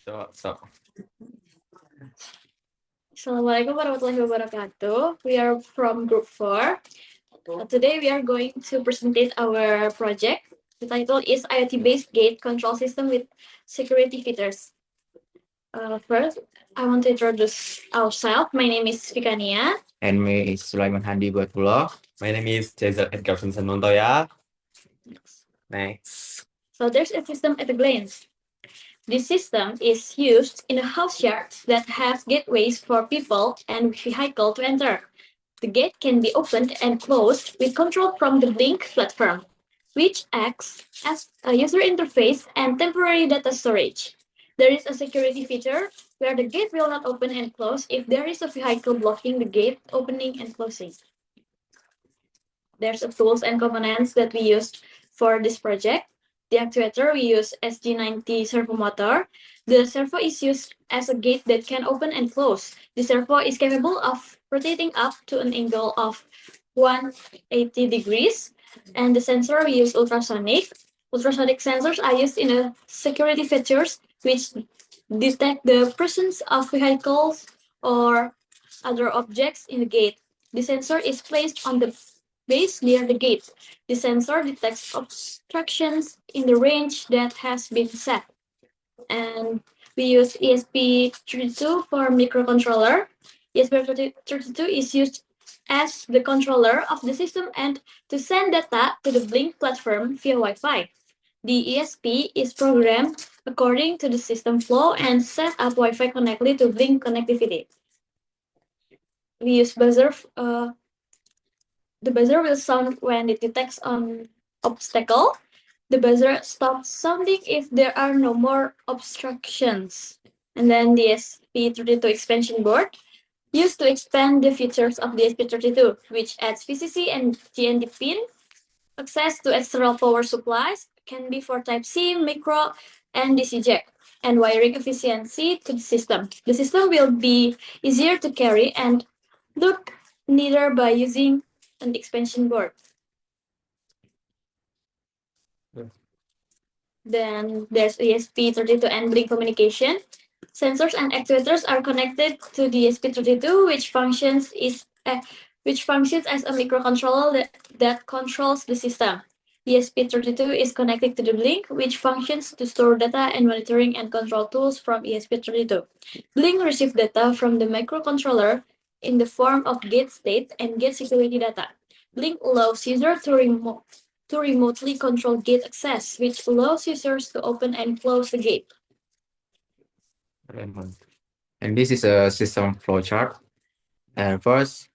So. Assalamualaikum warahmatullahi wabarakatuh. We are from Group 4. Today we are going to present our project. The title is IoT-based gate control system with security features. First, I want to introduce ourselves. My name is Fikania. And me is Sulaiman Handi Batullah. My name is Jazel Edgar Vincent Montoya. Next. So there's a system at a glance. This system is used in the house yards that have gateways for people and vehicles to enter. The gate can be opened and closed with control from the Blink platform, which acts as a user interface and temporary data storage. There is a security feature where the gate will not open and close if there is a vehicle blocking the gate opening and closing. There's a tools and components that we used for this project. The actuator, we use SG90 servo motor. The servo is used as a gate that can open and close. The servo is capable of rotating up to an angle of 180 degrees. And the sensor, we use ultrasonic. Ultrasonic sensors are used in the security features which detect the presence of vehicles or other objects in the gate. The sensor is placed on the base near the gate. The sensor detects obstructions in the range that has been set. And we use ESP32 for microcontroller. ESP32 is used as the controller of the system and to send data to the Blink platform via Wi-Fi. The ESP is programmed according to the system flow and set up Wi-Fi connectivity to Blink connectivity. We use buzzer. The buzzer will sound when it detects an obstacle. The buzzer stops sounding if there are no more obstructions. And then the ESP32 expansion board used to expand the features of the ESP32, which adds VCC and GND pin. Access to external power supplies can be for Type-C, micro, and DC jack, and wiring efficiency to the system. The system will be easier to carry and look neater by using an expansion board. Then there's ESP32 and Blink communication. Sensors and actuators are connected to the ESP32, which functions as a microcontroller that controls the system. ESP32 is connected to the Blink, which functions to store data and monitoring and control tools from ESP32. Blink receives data from the microcontroller in the form of gate state and gate security data. Blink allows users to remotely control gate access, which allows users to open and close the gate. And this is a system flowchart. And first,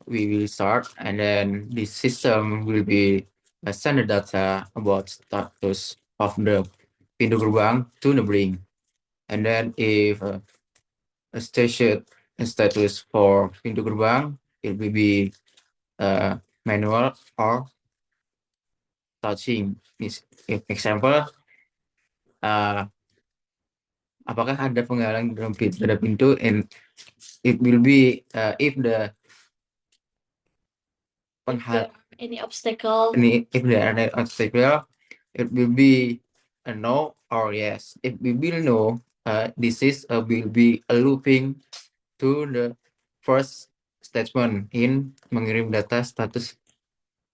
we will start, and then this system will be send the data about status of the pintu gerbang to the Blink. And then if a station status for pintu gerbang, it will be manual or touching. This example, apakah ada penghalang dalam pintu, and it will be if the any obstacle, if there are any obstacle, it will be a no or yes. If we will no, this is will be a looping to the first statement in mengirim data status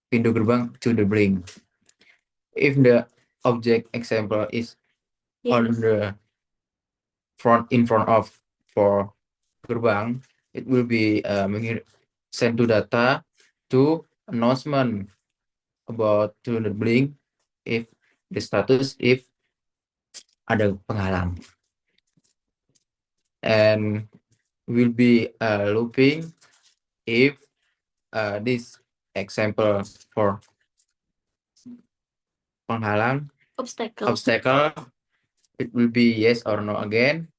pintu gerbang to the Blink. If the object example is on the in front of for gerbang, it will be send to data to announcement about to the Blink if the status if ada penghalang, and will be looping if this example for penghalang obstacle, it will be yes or no again,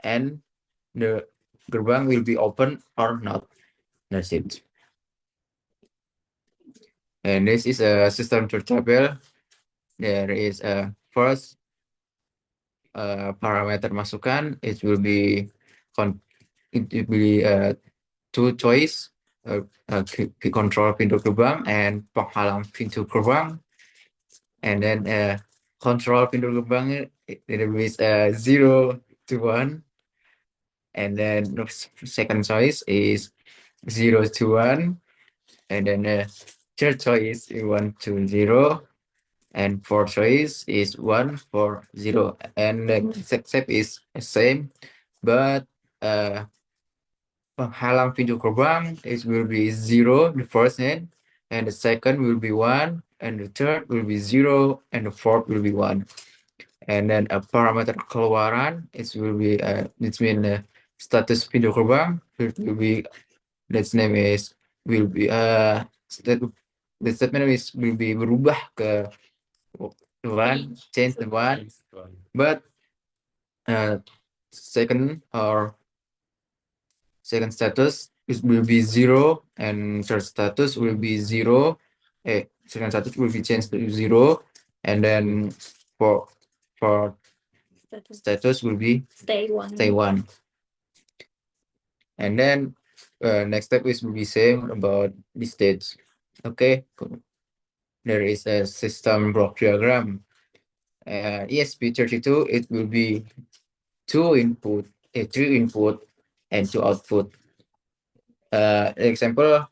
and the gerbang will be open or not. That's it. And this is a system table. There is a first parameter masukan. It will be two choice, control pintu gerbang and penghalang pintu gerbang. And then control pintu gerbang it is 0 to 1. And then the second choice is 0 to 1. And then the third choice is 1 to 0. And fourth choice is 1 for 0. And the exact step is the same. But penghalang pintu gerbang it will be 0 the first hand, and the second will be 1, and the third will be 0, and the fourth will be 1. And then a parameter keluaran it will be it mean status pintu gerbang it will be its name is will be the statement is will be berubah ke 1, change the 1, but second status it will be 0, and third status will be 0. Second status will be changed to 0, and then for status will be Stay 1. stay 1. And then next step is will be same about the states. Okay, there is a system block diagram. ESP32 it will be 2 input, 3 input, and 2 output. Example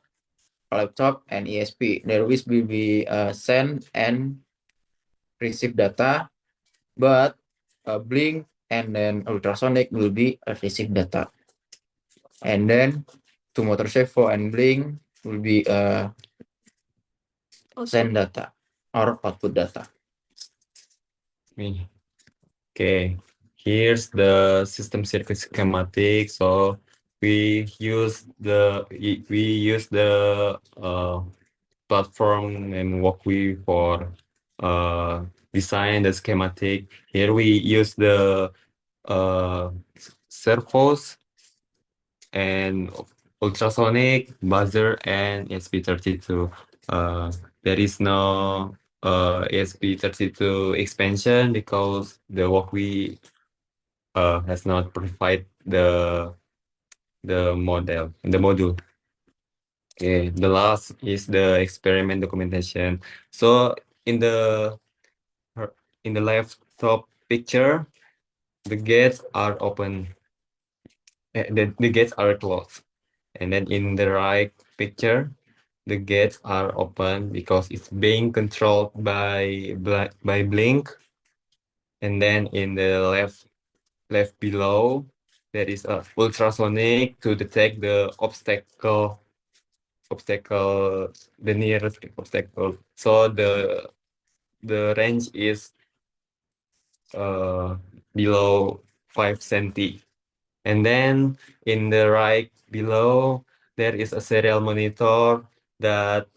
laptop and ESP. There will be send and receive data, but blink and then ultrasonic will be receive data. And then to motor servo and blink will be send data or output data. Okay, here's the system circuit schematic. So we use the platform and Walkway for design the schematic. Here we use the servos and ultrasonic, buzzer, and ESP32. There is no ESP32 expansion because the Walkway has not provided the module. Okay, the last is the experiment documentation. So in the left top picture, the gates are open. The gates are closed, and then in the right picture, the gates are open because it's being controlled by blink. And then in the left below, there is a ultrasonic to detect the obstacle, the nearest obstacle. So the range is below 5 centi. And then in the right below, there is a serial monitor that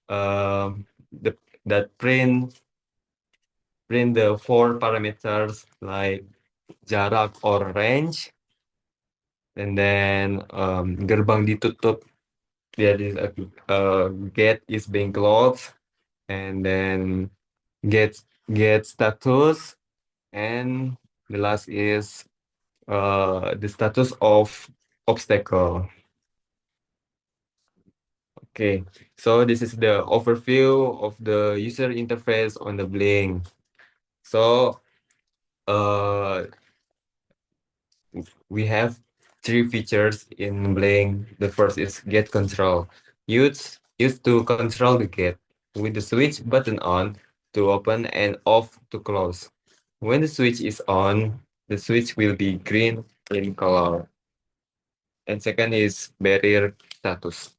that print the 4 parameters like jarak or range. And then gerbang ditutup, there is a gate is being closed, and then gate status, and the last is the status of obstacle. Okay, so this is the overview of the user interface on the Blink. So we have 3 features in Blink. The first is gate control. Used to control the gate with the switch button on to open and off to close. When the switch is on, the switch will be green in color. And second is barrier status.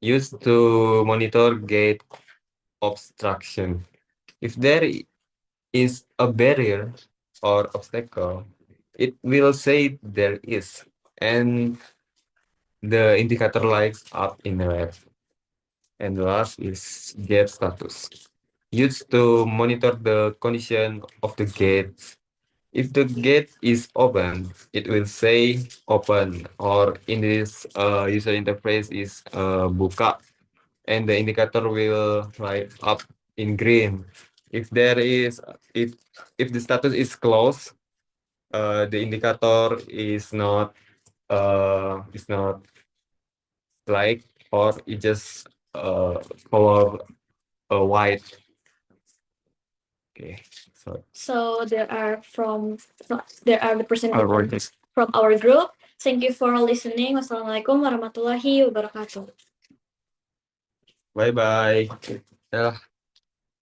Used to monitor gate obstruction. If there is a barrier or obstacle, it will say there is, and the indicator lights up in red. And the last is gate status. Used to monitor the condition of the gate. If the gate is open, it will say open, or in this user interface is buka, and the indicator will light up in green. If there is if the status is closed, the indicator is not light, or it just color white. Okay. So there are the person Our project. from our group. Thank you for listening. Wassalamualaikum warahmatullahi wabarakatuh. Bye bye.